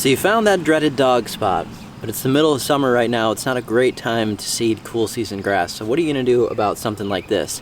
So you found that dreaded dog spot, but it's the middle of summer right now. It's not a great time to seed cool season grass. So what are you gonna do about something like this?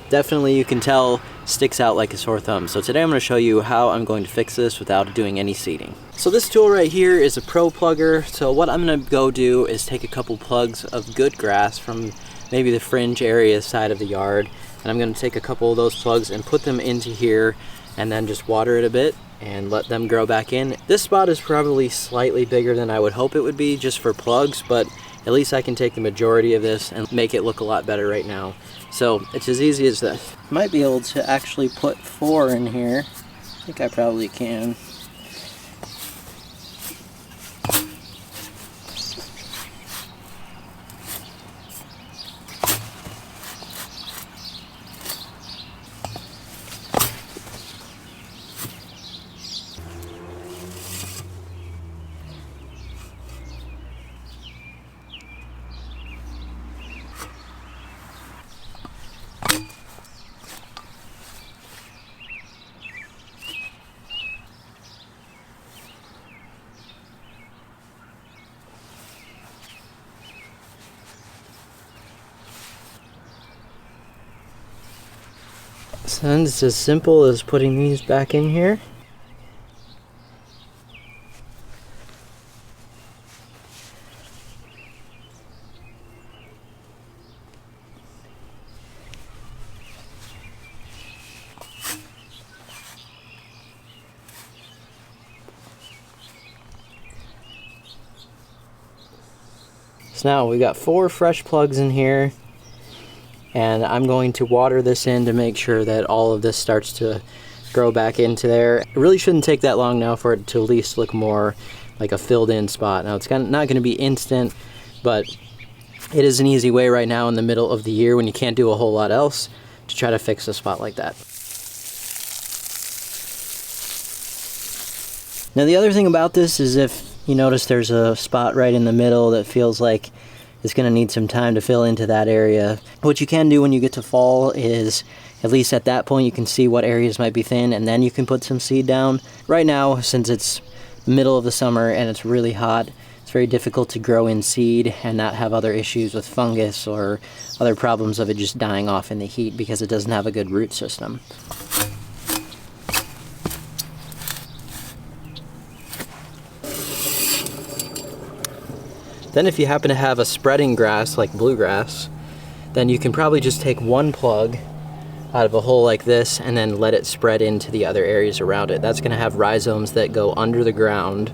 Definitely, you can tell, sticks out like a sore thumb. So today I'm gonna show you how I'm going to fix this without doing any seeding. So this tool right here is a pro plugger. So what I'm gonna go do is take a couple plugs of good grass from maybe the fringe area side of the yard, and I'm gonna take a couple of those plugs and put them into here and then just water it a bit and let them grow back in. This spot is probably slightly bigger than I would hope it would be just for plugs, but at least I can take the majority of this and make it look a lot better right now. So it's as easy as this. Might be able to actually put 4 in here. I think I probably can. So then it's as simple as putting these back in here. So now we got 4 fresh plugs in here, and I'm going to water this in to make sure that all of this starts to grow back into there. It really shouldn't take that long now for it to at least look more like a filled in spot. Now it's not going to be instant, but it is an easy way right now in the middle of the year when you can't do a whole lot else to try to fix a spot like that. Now the other thing about this is if you notice there's a spot right in the middle that feels like it's going to need some time to fill into that area. What you can do when you get to fall is, at least at that point, you can see what areas might be thin, and then you can put some seed down. Right now, since it's middle of the summer and it's really hot, it's very difficult to grow in seed and not have other issues with fungus or other problems of it just dying off in the heat because it doesn't have a good root system. Then if you happen to have a spreading grass like bluegrass, then you can probably just take 1 plug out of a hole like this and then let it spread into the other areas around it. That's going to have rhizomes that go under the ground,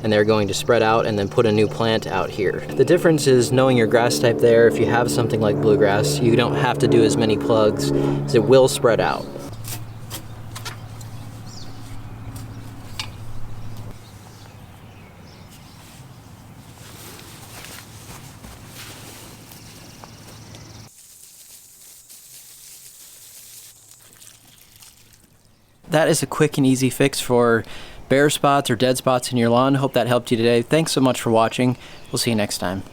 and they're going to spread out and then put a new plant out here. The difference is knowing your grass type there. If you have something like bluegrass, you don't have to do as many plugs, as it will spread out. That is a quick and easy fix for bare spots or dead spots in your lawn. Hope that helped you today. Thanks so much for watching. We'll see you next time.